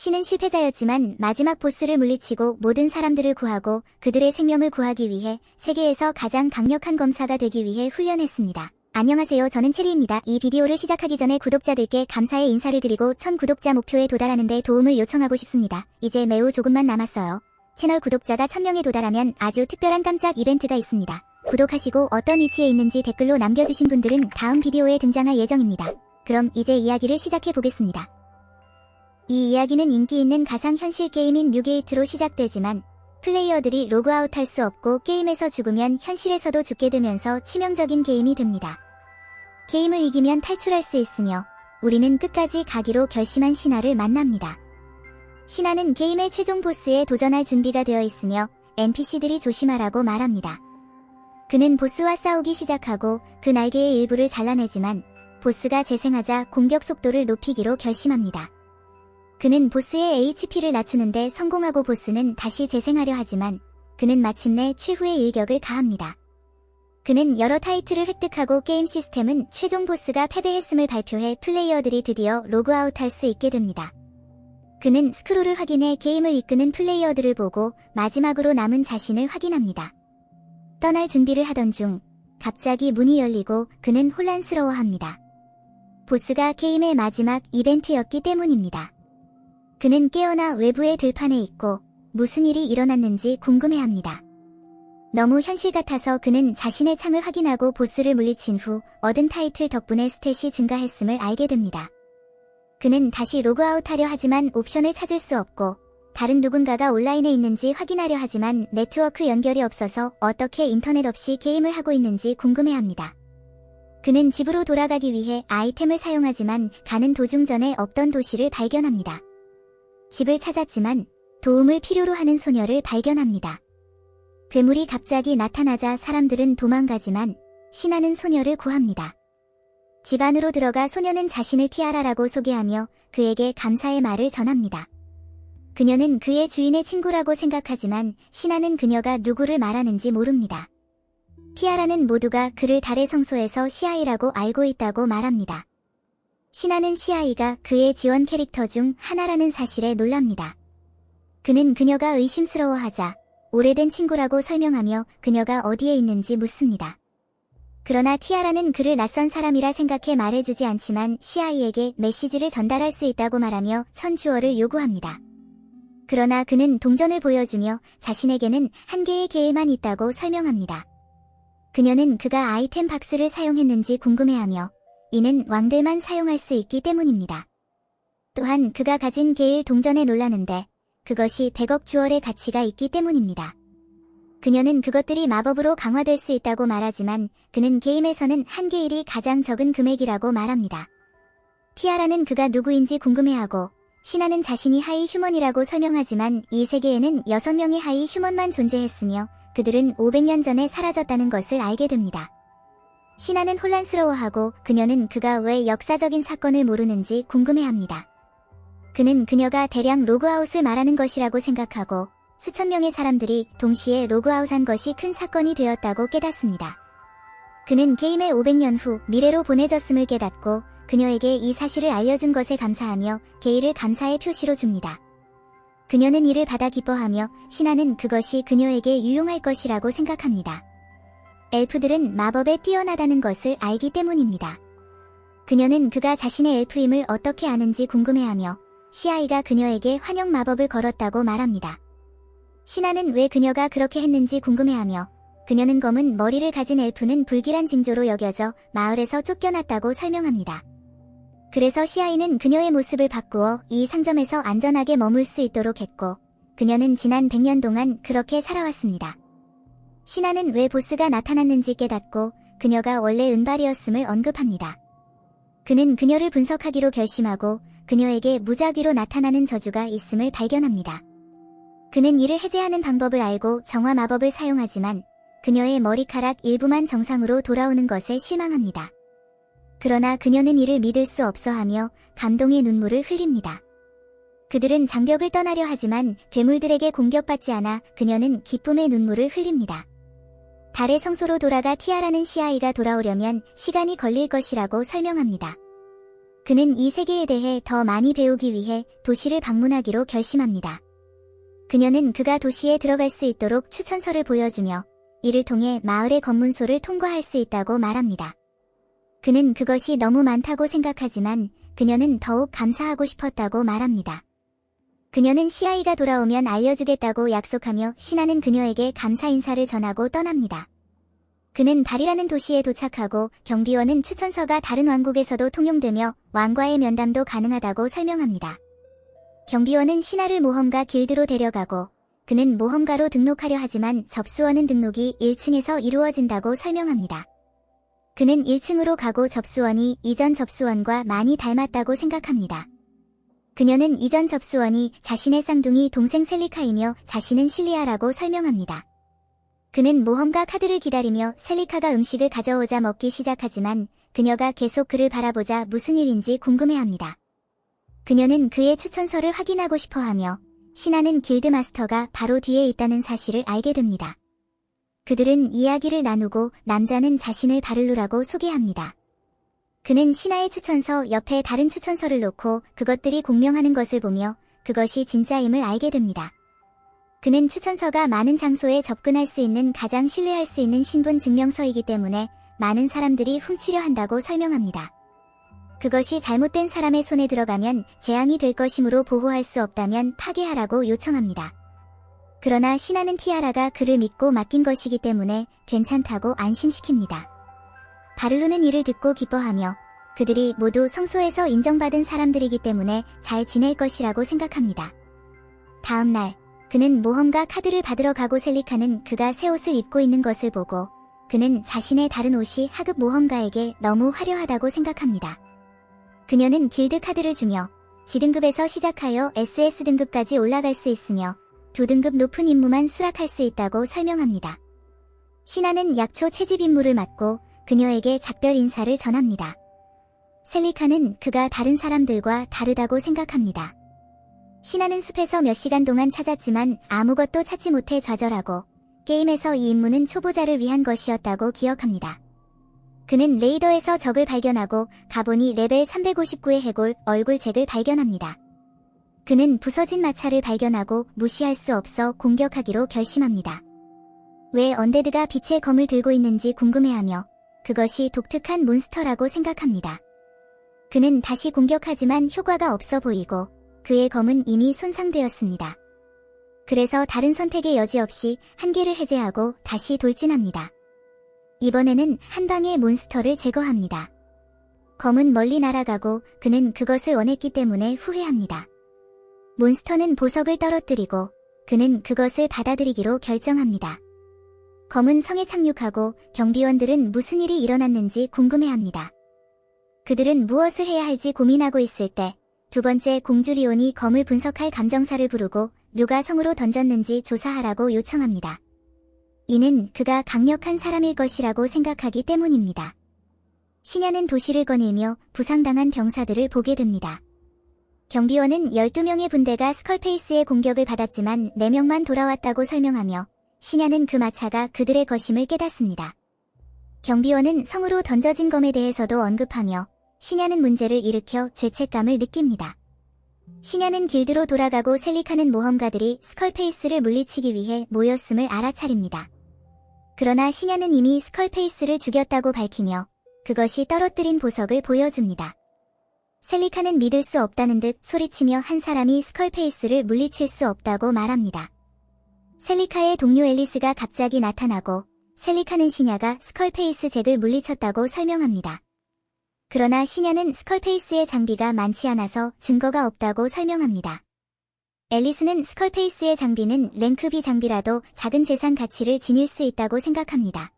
신은 실패자였지만 마지막 보스를 물리치고 모든 사람들을 구하고 그들의 생명을 구하기 위해 세계에서 가장 강력한 검사가 되기 위해 훈련했습니다. 안녕하세요, 저는 체리입니다. 이 비디오를 시작하기 전에 구독자들께 감사의 인사를 드리고 1000 구독자 목표에 도달하는 데 도움을 요청하고 싶습니다. 이제 매우 조금만 남았어요. 채널 구독자가 1000명에 도달하면 아주 특별한 깜짝 이벤트가 있습니다. 구독하시고 어떤 위치에 있는지 댓글로 남겨주신 분들은 다음 비디오에 등장할 예정입니다. 그럼 이제 이야기를 시작해 보겠습니다. 이 이야기는 인기 있는 가상현실 게임인 뉴게이트로 시작되지만 플레이어들이 로그아웃할 수 없고 게임에서 죽으면 현실에서도 죽게 되면서 치명적인 게임이 됩니다. 게임을 이기면 탈출할 수 있으며 우리는 끝까지 가기로 결심한 신하를 만납니다. 신하는 게임의 최종 보스에 도전할 준비가 되어 있으며 NPC들이 조심하라고 말합니다. 그는 보스와 싸우기 시작하고 그 날개의 일부를 잘라내지만 보스가 재생하자 공격 속도를 높이기로 결심합니다. 그는 보스의 HP를 낮추는데 성공하고 보스는 다시 재생하려 하지만 그는 마침내 최후의 일격을 가합니다. 그는 여러 타이틀을 획득하고 게임 시스템은 최종 보스가 패배했음을 발표해 플레이어들이 드디어 로그아웃할 수 있게 됩니다. 그는 스크롤을 확인해 게임을 이끄는 플레이어들을 보고 마지막으로 남은 자신을 확인합니다. 떠날 준비를 하던 중 갑자기 문이 열리고 그는 혼란스러워합니다. 보스가 게임의 마지막 이벤트였기 때문입니다. 그는 깨어나 외부의 들판에 있고 무슨 일이 일어났는지 궁금해합니다. 너무 현실 같아서 그는 자신의 창을 확인하고 보스를 물리친 후 얻은 타이틀 덕분에 스탯이 증가했음을 알게 됩니다. 그는 다시 로그아웃하려 하지만 옵션을 찾을 수 없고 다른 누군가가 온라인에 있는지 확인하려 하지만 네트워크 연결이 없어서 어떻게 인터넷 없이 게임을 하고 있는지 궁금해합니다. 그는 집으로 돌아가기 위해 아이템을 사용하지만 가는 도중 전에 없던 도시를 발견합니다. 집을 찾았지만 도움을 필요로 하는 소녀를 발견합니다. 괴물이 갑자기 나타나자 사람들은 도망가지만 신하는 소녀를 구합니다. 집 안으로 들어가 소녀는 자신을 티아라라고 소개하며 그에게 감사의 말을 전합니다. 그녀는 그의 주인의 친구라고 생각하지만 신하는 그녀가 누구를 말하는지 모릅니다. 티아라는 모두가 그를 달의 성소에서 시아이라고 알고 있다고 말합니다. 신하는 시아이가 그의 지원 캐릭터 중 하나라는 사실에 놀랍니다. 그는 그녀가 의심스러워하자 오래된 친구라고 설명하며 그녀가 어디에 있는지 묻습니다. 그러나 티아라는 그를 낯선 사람이라 생각해 말해주지 않지만 시아이에게 메시지를 전달할 수 있다고 말하며 1000 주얼을 요구합니다. 그러나 그는 동전을 보여주며 자신에게는 한 개의 개에만 있다고 설명합니다. 그녀는 그가 아이템 박스를 사용했는지 궁금해하며 이는 왕들만 사용할 수 있기 때문입니다. 또한 그가 가진 게일 동전에 놀라는데 그것이 100억 주얼의 가치가 있기 때문입니다. 그녀는 그것들이 마법으로 강화될 수 있다고 말하지만 그는 게임에서는 한 게일이 가장 적은 금액이라고 말합니다. 티아라는 그가 누구인지 궁금해하고 신하는 자신이 하이 휴먼이라고 설명하지만 이 세계에는 6명의 하이 휴먼만 존재했으며 그들은 500년 전에 사라졌다는 것을 알게 됩니다. 신하는 혼란스러워하고 그녀는 그가 왜 역사적인 사건을 모르는지 궁금해합니다. 그는 그녀가 대량 로그아웃을 말하는 것이라고 생각하고 수천 명의 사람들이 동시에 로그아웃한 것이 큰 사건이 되었다고 깨닫습니다. 그는 게임의 500년 후 미래로 보내졌음을 깨닫고 그녀에게 이 사실을 알려준 것에 감사하며 게일을 감사의 표시로 줍니다. 그녀는 이를 받아 기뻐하며 신하는 그것이 그녀에게 유용할 것이라고 생각합니다. 엘프들은 마법에 뛰어나다는 것을 알기 때문입니다. 그녀는 그가 자신의 엘프임을 어떻게 아는지 궁금해하며 시아이가 그녀에게 환영 마법을 걸었다고 말합니다. 신하는 왜 그녀가 그렇게 했는지 궁금해하며 그녀는 검은 머리를 가진 엘프는 불길한 징조로 여겨져 마을에서 쫓겨났다고 설명합니다. 그래서 시아이는 그녀의 모습을 바꾸어 이 상점에서 안전하게 머물 수 있도록 했고 그녀는 지난 100년 동안 그렇게 살아왔습니다. 신하는 왜 보스가 나타났는지 깨닫고 그녀가 원래 은발이었음을 언급합니다. 그는 그녀를 분석하기로 결심하고 그녀에게 무작위로 나타나는 저주가 있음을 발견합니다. 그는 이를 해제하는 방법을 알고 정화 마법을 사용하지만 그녀의 머리카락 일부만 정상으로 돌아오는 것에 실망합니다. 그러나 그녀는 이를 믿을 수 없어하며 감동의 눈물을 흘립니다. 그들은 장벽을 떠나려 하지만 괴물들에게 공격받지 않아 그녀는 기쁨의 눈물을 흘립니다. 달의 성소로 돌아가 티아라는 시아이가 돌아오려면 시간이 걸릴 것이라고 설명합니다. 그는 이 세계에 대해 더 많이 배우기 위해 도시를 방문하기로 결심합니다. 그녀는 그가 도시에 들어갈 수 있도록 추천서를 보여주며 이를 통해 마을의 검문소를 통과할 수 있다고 말합니다. 그는 그것이 너무 많다고 생각하지만 그녀는 더욱 감사하고 싶었다고 말합니다. 그녀는 시아이가 돌아오면 알려주겠다고 약속하며 신하는 그녀에게 감사 인사를 전하고 떠납니다. 그는 발이라는 도시에 도착하고 경비원은 추천서가 다른 왕국에서도 통용되며 왕과의 면담도 가능하다고 설명합니다. 경비원은 신하를 모험가 길드로 데려가고 그는 모험가로 등록하려 하지만 접수원은 등록이 1층에서 이루어진다고 설명합니다. 그는 1층으로 가고 접수원이 이전 접수원과 많이 닮았다고 생각합니다. 그녀는 이전 접수원이 자신의 쌍둥이 동생 셀리카이며 자신은 실리아라고 설명합니다. 그는 모험가 카드를 기다리며 셀리카가 음식을 가져오자 먹기 시작하지만 그녀가 계속 그를 바라보자 무슨 일인지 궁금해합니다. 그녀는 그의 추천서를 확인하고 싶어하며 신하는 길드마스터가 바로 뒤에 있다는 사실을 알게 됩니다. 그들은 이야기를 나누고 남자는 자신을 바를루라고 소개합니다. 그는 신하의 추천서 옆에 다른 추천서를 놓고 그것들이 공명하는 것을 보며 그것이 진짜임을 알게 됩니다. 그는 추천서가 많은 장소에 접근할 수 있는 가장 신뢰할 수 있는 신분 증명서이기 때문에 많은 사람들이 훔치려 한다고 설명합니다. 그것이 잘못된 사람의 손에 들어가면 재앙이 될 것이므로 보호할 수 없다면 파괴하라고 요청합니다. 그러나 신하는 티아라가 그를 믿고 맡긴 것이기 때문에 괜찮다고 안심시킵니다. 바를루는 이를 듣고 기뻐하며 그들이 모두 성소에서 인정받은 사람들이기 때문에 잘 지낼 것이라고 생각합니다. 다음 날 그는 모험가 카드를 받으러 가고 셀리카는 그가 새 옷을 입고 있는 것을 보고 그는 자신의 다른 옷이 하급 모험가에게 너무 화려하다고 생각합니다. 그녀는 길드 카드를 주며 G등급에서 시작하여 SS등급까지 올라갈 수 있으며 2등급 높은 임무만 수락할 수 있다고 설명합니다. 신하는 약초 채집 임무를 맡고 그녀에게 작별 인사를 전합니다. 셀리카는 그가 다른 사람들과 다르다고 생각합니다. 신하는 숲에서 몇 시간 동안 찾았지만 아무것도 찾지 못해 좌절하고 게임에서 이 임무는 초보자를 위한 것이었다고 기억합니다. 그는 레이더에서 적을 발견하고 가보니 레벨 359의 해골 얼굴잭을 발견합니다. 그는 부서진 마차를 발견하고 무시할 수 없어 공격하기로 결심합니다. 왜 언데드가 빛의 검을 들고 있는지 궁금해하며 그것이 독특한 몬스터라고 생각합니다. 그는 다시 공격하지만 효과가 없어 보이고 그의 검은 이미 손상되었습니다. 그래서 다른 선택의 여지 없이 한 개를 해제하고 다시 돌진합니다. 이번에는 한 방에 몬스터를 제거합니다. 검은 멀리 날아가고 그는 그것을 원했기 때문에 후회합니다. 몬스터는 보석을 떨어뜨리고 그는 그것을 받아들이기로 결정합니다. 검은 성에 착륙하고 경비원들은 무슨 일이 일어났는지 궁금해합니다. 그들은 무엇을 해야 할지 고민하고 있을 때 두 번째 공주 리온이 검을 분석할 감정사를 부르고 누가 성으로 던졌는지 조사하라고 요청합니다. 이는 그가 강력한 사람일 것이라고 생각하기 때문입니다. 신야는 도시를 거닐며 부상당한 병사들을 보게 됩니다. 경비원은 12명의 분대가 스컬페이스의 공격을 받았지만 4명만 돌아왔다고 설명하며 신야는 그 마차가 그들의 것임을 깨닫습니다. 경비원은 성으로 던져진 검에 대해서도 언급하며 신야는 문제를 일으켜 죄책감을 느낍니다. 신야는 길드로 돌아가고 셀리카는 모험가들이 스컬페이스를 물리치기 위해 모였음을 알아차립니다. 그러나 신야는 이미 스컬페이스를 죽였다고 밝히며 그것이 떨어뜨린 보석을 보여줍니다. 셀리카는 믿을 수 없다는 듯 소리치며 한 사람이 스컬페이스를 물리칠 수 없다고 말합니다. 셀리카의 동료 앨리스가 갑자기 나타나고 셀리카는 신야가 스컬페이스 잭을 물리쳤다고 설명합니다. 그러나 신야는 스컬페이스의 장비가 많지 않아서 증거가 없다고 설명합니다. 앨리스는 스컬페이스의 장비는 랭크 B 장비라도 작은 재산 가치를 지닐 수 있다고 생각합니다.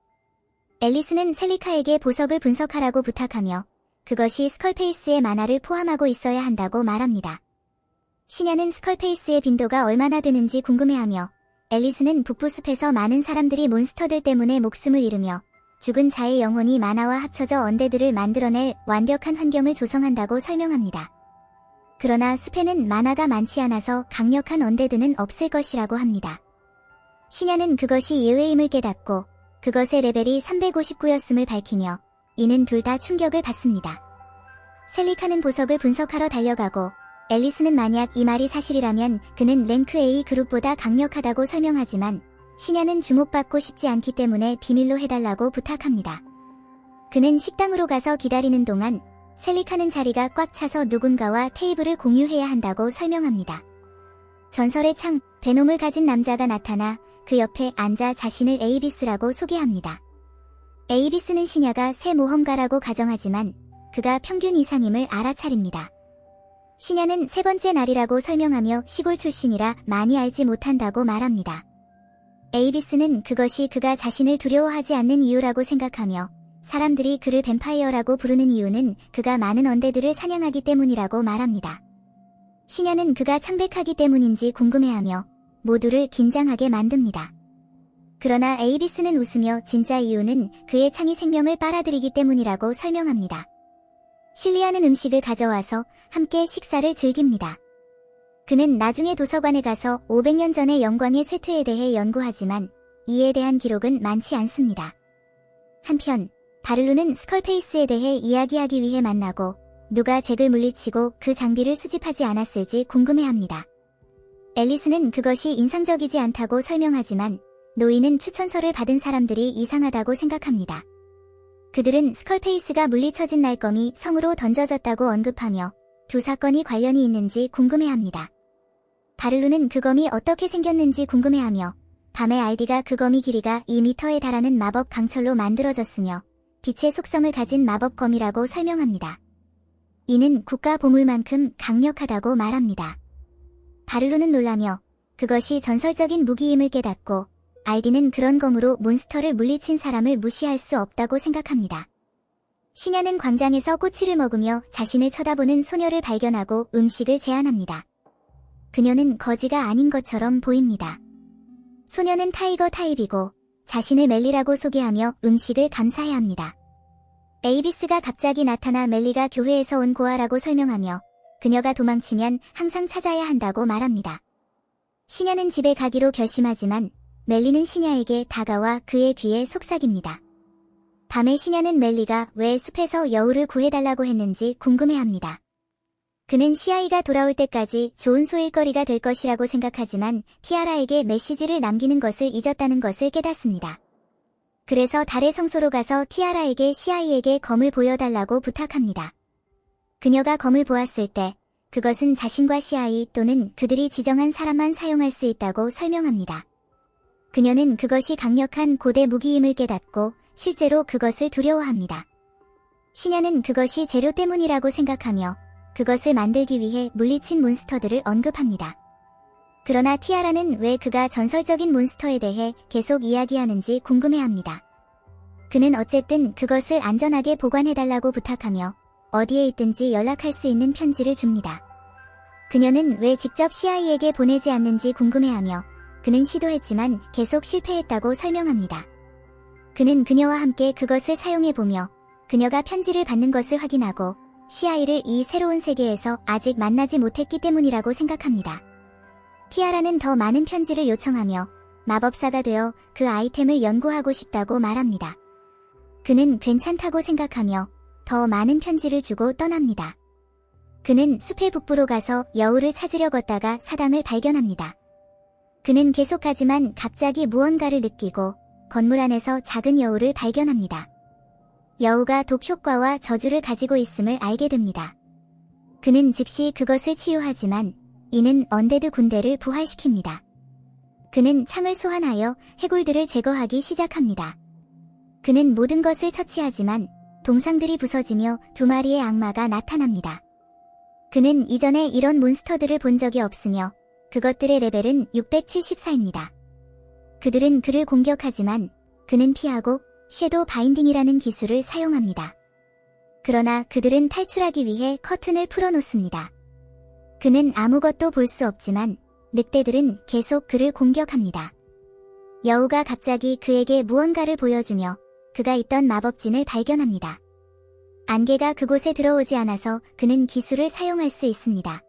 앨리스는 셀리카에게 보석을 분석하라고 부탁하며 그것이 스컬페이스의 만화를 포함하고 있어야 한다고 말합니다. 신야는 스컬페이스의 빈도가 얼마나 되는지 궁금해하며 앨리스는 북부숲에서 많은 사람들이 몬스터들 때문에 목숨을 잃으며 죽은 자의 영혼이 만화와 합쳐져 언데드를 만들어낼 완벽한 환경을 조성한다고 설명합니다. 그러나 숲에는 만화가 많지 않아서 강력한 언데드는 없을 것이라고 합니다. 신야는 그것이 예외임을 깨닫고 그것의 레벨이 359였음을 밝히며 이는 둘 다 충격을 받습니다. 셀리카는 보석을 분석하러 달려가고 앨리스는 만약 이 말이 사실이라면 그는 랭크 A 그룹보다 강력하다고 설명하지만 시냐는 주목받고 싶지 않기 때문에 비밀로 해달라고 부탁합니다. 그는 식당으로 가서 기다리는 동안 셀리카는 자리가 꽉 차서 누군가와 테이블을 공유해야 한다고 설명합니다. 전설의 창, 베놈을 가진 남자가 나타나 그 옆에 앉아 자신을 에이비스라고 소개합니다. 에이비스는 시냐가 새 모험가라고 가정하지만 그가 평균 이상임을 알아차립니다. 시냐는 세 번째 날이라고 설명하며 시골 출신이라 많이 알지 못한다고 말합니다. 에이비스는 그것이 그가 자신을 두려워하지 않는 이유라고 생각하며 사람들이 그를 뱀파이어라고 부르는 이유는 그가 많은 언데드를 사냥하기 때문이라고 말합니다. 시냐는 그가 창백하기 때문인지 궁금해하며 모두를 긴장하게 만듭니다. 그러나 에이비스는 웃으며 진짜 이유는 그의 창이 생명을 빨아들이기 때문이라고 설명합니다. 실리아는 음식을 가져와서 함께 식사를 즐깁니다. 그는 나중에 도서관에 가서 500년 전의 영광의 쇠퇴에 대해 연구하지만 이에 대한 기록은 많지 않습니다. 한편 바를루는 스컬페이스에 대해 이야기하기 위해 만나고 누가 잭을 물리치고 그 장비를 수집하지 않았을지 궁금해합니다. 앨리스는 그것이 인상적이지 않다고 설명하지만 노이는 추천서를 받은 사람들이 이상하다고 생각합니다. 그들은 스컬페이스가 물리쳐진 날검이 성으로 던져졌다고 언급하며 두 사건이 관련이 있는지 궁금해합니다. 바를루는 그 검이 어떻게 생겼는지 궁금해하며 밤에 알디가 그 검이 길이가 2m에 달하는 마법 강철로 만들어졌으며 빛의 속성을 가진 마법검이라고 설명합니다. 이는 국가 보물만큼 강력하다고 말합니다. 바를루는 놀라며 그것이 전설적인 무기임을 깨닫고 알디는 그런 검으로 몬스터를 물리친 사람을 무시할 수 없다고 생각합니다. 시냐는 광장에서 꼬치를 먹으며 자신을 쳐다보는 소녀를 발견하고 음식을 제안합니다. 그녀는 거지가 아닌 것처럼 보입니다. 소녀는 타이거 타입이고 자신을 멜리라고 소개하며 음식을 감사해야 합니다. 에이비스가 갑자기 나타나 멜리가 교회에서 온 고아라고 설명하며 그녀가 도망치면 항상 찾아야 한다고 말합니다. 시냐는 집에 가기로 결심하지만 멜리는 시냐에게 다가와 그의 귀에 속삭입니다. 밤에 시냐는 멜리가 왜 숲에서 여우를 구해달라고 했는지 궁금해합니다. 그는 시아이가 돌아올 때까지 좋은 소일거리가 될 것이라고 생각하지만 티아라에게 메시지를 남기는 것을 잊었다는 것을 깨닫습니다. 그래서 달의 성소로 가서 티아라에게 시아이에게 검을 보여달라고 부탁합니다. 그녀가 검을 보았을 때 그것은 자신과 시아이 또는 그들이 지정한 사람만 사용할 수 있다고 설명합니다. 그녀는 그것이 강력한 고대 무기임을 깨닫고 실제로 그것을 두려워합니다. 시냐는 그것이 재료 때문이라고 생각하며 그것을 만들기 위해 물리친 몬스터들을 언급합니다. 그러나 티아라는 왜 그가 전설적인 몬스터에 대해 계속 이야기하는지 궁금해합니다. 그는 어쨌든 그것을 안전하게 보관해달라고 부탁하며 어디에 있든지 연락할 수 있는 편지를 줍니다. 그녀는 왜 직접 시아이에게 보내지 않는지 궁금해하며 그는 시도했지만 계속 실패했다고 설명합니다. 그는 그녀와 함께 그것을 사용해보며 그녀가 편지를 받는 것을 확인하고 시아이를 이 새로운 세계에서 아직 만나지 못했기 때문이라고 생각합니다. 티아라는 더 많은 편지를 요청하며 마법사가 되어 그 아이템을 연구하고 싶다고 말합니다. 그는 괜찮다고 생각하며 더 많은 편지를 주고 떠납니다. 그는 숲의 북부로 가서 여우를 찾으려 걷다가 사당을 발견합니다. 그는 계속 가지만 갑자기 무언가를 느끼고 건물 안에서 작은 여우를 발견합니다. 여우가 독 효과와 저주를 가지고 있음을 알게 됩니다. 그는 즉시 그것을 치유하지만 이는 언데드 군대를 부활시킵니다. 그는 창을 소환하여 해골들을 제거하기 시작합니다. 그는 모든 것을 처치하지만 동상들이 부서지며 두 마리의 악마가 나타납니다. 그는 이전에 이런 몬스터들을 본 적이 없으며 그것들의 레벨은 674입니다. 그들은 그를 공격하지만 그는 피하고 섀도우 바인딩이라는 기술을 사용합니다. 그러나 그들은 탈출하기 위해 커튼을 풀어놓습니다. 그는 아무것도 볼 수 없지만 늑대들은 계속 그를 공격합니다. 여우가 갑자기 그에게 무언가를 보여주며 그가 있던 마법진을 발견합니다. 안개가 그곳에 들어오지 않아서 그는 기술을 사용할 수 있습니다.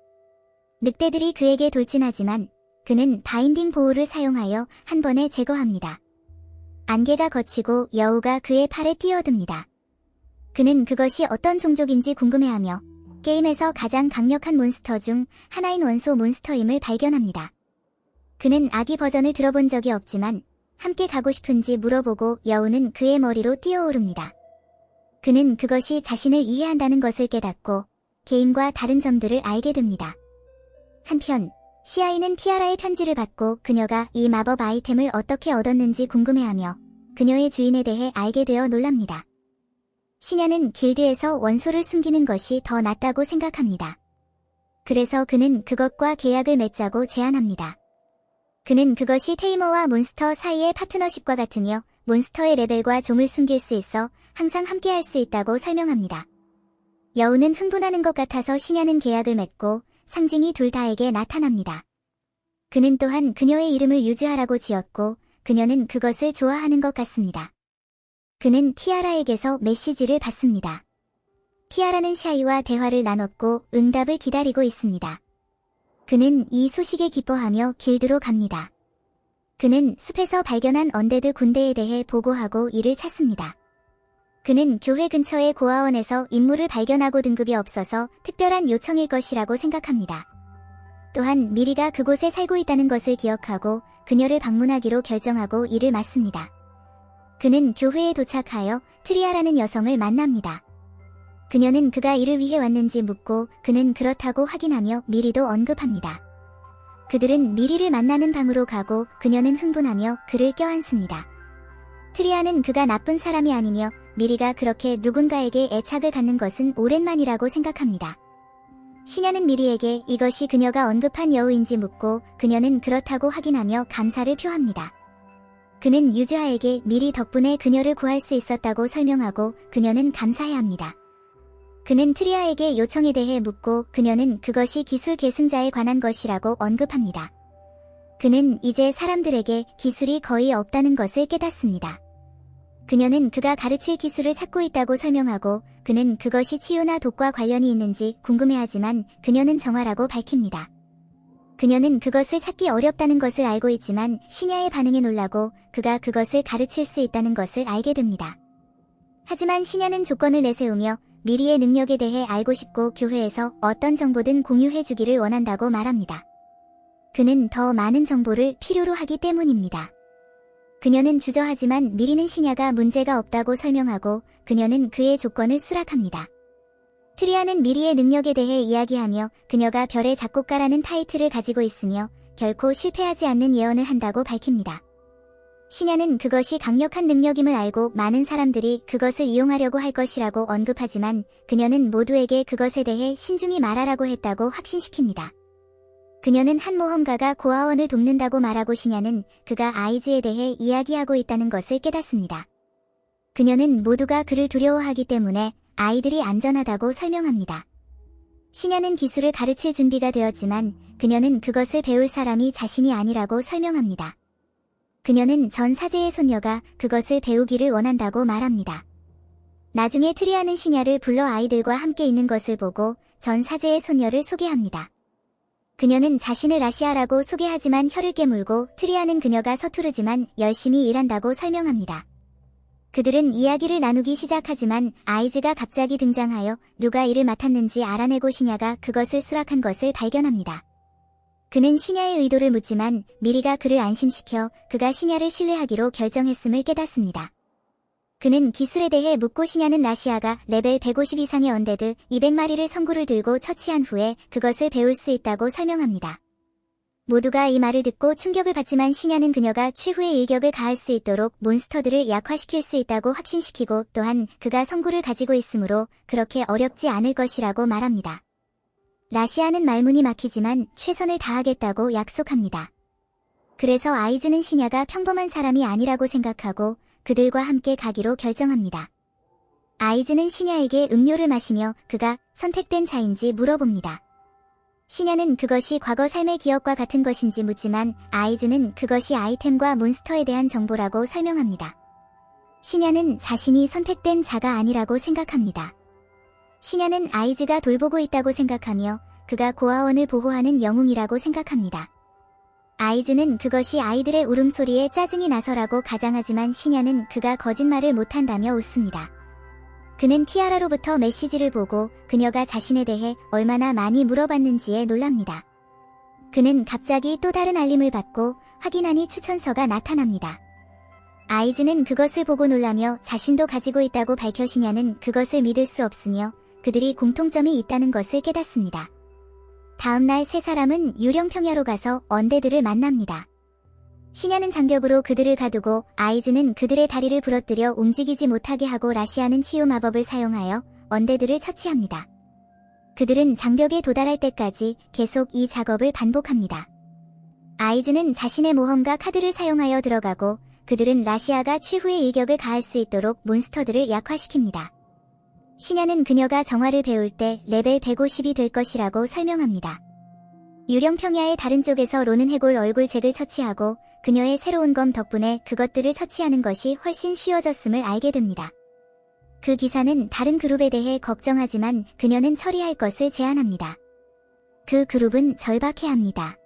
늑대들이 그에게 돌진하지만 그는 바인딩 보호를 사용하여 한 번에 제거합니다. 안개가 걷히고 여우가 그의 팔에 뛰어듭니다. 그는 그것이 어떤 종족인지 궁금해하며 게임에서 가장 강력한 몬스터 중 하나인 원소 몬스터임을 발견합니다. 그는 아기 버전을 들어본 적이 없지만 함께 가고 싶은지 물어보고 여우는 그의 머리로 뛰어오릅니다. 그는 그것이 자신을 이해한다는 것을 깨닫고 게임과 다른 점들을 알게 됩니다. 한편 시아이는 티아라의 편지를 받고 그녀가 이 마법 아이템을 어떻게 얻었는지 궁금해하며 그녀의 주인에 대해 알게 되어 놀랍니다. 시냐는 길드에서 원소를 숨기는 것이 더 낫다고 생각합니다. 그래서 그는 그것과 계약을 맺자고 제안합니다. 그는 그것이 테이머와 몬스터 사이의 파트너십과 같으며 몬스터의 레벨과 종을 숨길 수 있어 항상 함께할 수 있다고 설명합니다. 여우는 흥분하는 것 같아서 시냐는 계약을 맺고 상징이 둘 다에게 나타납니다. 그는 또한 그녀의 이름을 유즈하라고 지었고 그녀는 그것을 좋아하는 것 같습니다. 그는 티아라에게서 메시지를 받습니다. 티아라는 샤이와 대화를 나눴고 응답을 기다리고 있습니다. 그는 이 소식에 기뻐하며 길드로 갑니다. 그는 숲에서 발견한 언데드 군대에 대해 보고하고 이를 찾습니다. 그는 교회 근처의 고아원에서 인물을 발견하고 등급이 없어서 특별한 요청일 것이라고 생각합니다. 또한 미리가 그곳에 살고 있다는 것을 기억하고 그녀를 방문하기로 결정하고 이를 맞습니다. 그는 교회에 도착하여 트리아라는 여성을 만납니다. 그녀는 그가 이를 위해 왔는지 묻고 그는 그렇다고 확인하며 미리도 언급합니다. 그들은 미리를 만나는 방으로 가고 그녀는 흥분하며 그를 껴안습니다. 트리아는 그가 나쁜 사람이 아니며 미리가 그렇게 누군가에게 애착을 갖는 것은 오랜만이라고 생각합니다. 시냐는 미리에게 이것이 그녀가 언급한 여우인지 묻고 그녀는 그렇다고 확인하며 감사를 표합니다. 그는 유즈하에게 미리 덕분에 그녀를 구할 수 있었다고 설명하고 그녀는 감사해합니다. 그는 트리아에게 요청에 대해 묻고 그녀는 그것이 기술 계승자에 관한 것이라고 언급합니다. 그는 이제 사람들에게 기술이 거의 없다는 것을 깨닫습니다. 그녀는 그가 가르칠 기술을 찾고 있다고 설명하고 그는 그것이 치유나 독과 관련이 있는지 궁금해하지만 그녀는 정화라고 밝힙니다. 그녀는 그것을 찾기 어렵다는 것을 알고 있지만 시냐의 반응에 놀라고 그가 그것을 가르칠 수 있다는 것을 알게 됩니다. 하지만 시냐는 조건을 내세우며 미리의 능력에 대해 알고 싶고 교회에서 어떤 정보든 공유해주기를 원한다고 말합니다. 그는 더 많은 정보를 필요로 하기 때문입니다. 그녀는 주저하지만 미리는 시냐가 문제가 없다고 설명하고 그녀는 그의 조건을 수락합니다. 트리아는 미리의 능력에 대해 이야기하며 그녀가 별의 작곡가라는 타이틀을 가지고 있으며 결코 실패하지 않는 예언을 한다고 밝힙니다. 시냐는 그것이 강력한 능력임을 알고 많은 사람들이 그것을 이용하려고 할 것이라고 언급하지만 그녀는 모두에게 그것에 대해 신중히 말하라고 했다고 확신시킵니다. 그녀는 한 모험가가 고아원을 돕는다고 말하고 시냐는 그가 아이즈에 대해 이야기하고 있다는 것을 깨닫습니다. 그녀는 모두가 그를 두려워하기 때문에 아이들이 안전하다고 설명합니다. 시냐는 기술을 가르칠 준비가 되었지만 그녀는 그것을 배울 사람이 자신이 아니라고 설명합니다. 그녀는 전 사제의 손녀가 그것을 배우기를 원한다고 말합니다. 나중에 트리아는 시냐를 불러 아이들과 함께 있는 것을 보고 전 사제의 손녀를 소개합니다. 그녀는 자신을 라시아라고 소개하지만 혀를 깨물고 트리아는 그녀가 서투르지만 열심히 일한다고 설명합니다. 그들은 이야기를 나누기 시작하지만 아이즈가 갑자기 등장하여 누가 이를 맡았는지 알아내고 시냐가 그것을 수락한 것을 발견합니다. 그는 시냐의 의도를 묻지만 미리가 그를 안심시켜 그가 시냐를 신뢰하기로 결정했음을 깨닫습니다. 그는 기술에 대해 묻고 시냐는 라시아가 레벨 150 이상의 언데드 200마리를 성구를 들고 처치한 후에 그것을 배울 수 있다고 설명합니다. 모두가 이 말을 듣고 충격을 받지만 시냐는 그녀가 최후의 일격을 가할 수 있도록 몬스터들을 약화시킬 수 있다고 확신시키고 또한 그가 성구를 가지고 있으므로 그렇게 어렵지 않을 것이라고 말합니다. 라시아는 말문이 막히지만 최선을 다하겠다고 약속합니다. 그래서 아이즈는 시냐가 평범한 사람이 아니라고 생각하고 그들과 함께 가기로 결정합니다. 아이즈는 시냐에게 음료를 마시며 그가 선택된 자인지 물어봅니다. 시냐는 그것이 과거 삶의 기억과 같은 것인지 묻지만 아이즈는 그것이 아이템과 몬스터에 대한 정보라고 설명합니다. 시냐는 자신이 선택된 자가 아니라고 생각합니다. 시냐는 아이즈가 돌보고 있다고 생각하며 그가 고아원을 보호하는 영웅이라고 생각합니다. 아이즈는 그것이 아이들의 울음소리에 짜증이 나서라고 가장하지만 시냐는 그가 거짓말을 못한다며 웃습니다. 그는 티아라로부터 메시지를 보고 그녀가 자신에 대해 얼마나 많이 물어봤는지에 놀랍니다. 그는 갑자기 또 다른 알림을 받고 확인하니 추천서가 나타납니다. 아이즈는 그것을 보고 놀라며 자신도 가지고 있다고 밝혀 시냐는 그것을 믿을 수 없으며 그들이 공통점이 있다는 것을 깨닫습니다. 다음날 세 사람은 유령 평야로 가서 언데드를 만납니다. 시냐는 장벽으로 그들을 가두고 아이즈는 그들의 다리를 부러뜨려 움직이지 못하게 하고 라시아는 치유 마법을 사용하여 언데드를 처치합니다. 그들은 장벽에 도달할 때까지 계속 이 작업을 반복합니다. 아이즈는 자신의 모험가 카드를 사용하여 들어가고 그들은 라시아가 최후의 일격을 가할 수 있도록 몬스터들을 약화시킵니다. 시냐는 그녀가 정화를 배울 때 레벨 150이 될 것이라고 설명합니다. 유령 평야의 다른 쪽에서 로는 해골 얼굴잭을 처치하고 그녀의 새로운 검 덕분에 그것들을 처치하는 것이 훨씬 쉬워졌음을 알게 됩니다. 그 기사는 다른 그룹에 대해 걱정하지만 그녀는 처리할 것을 제안합니다. 그 그룹은 절박해합니다.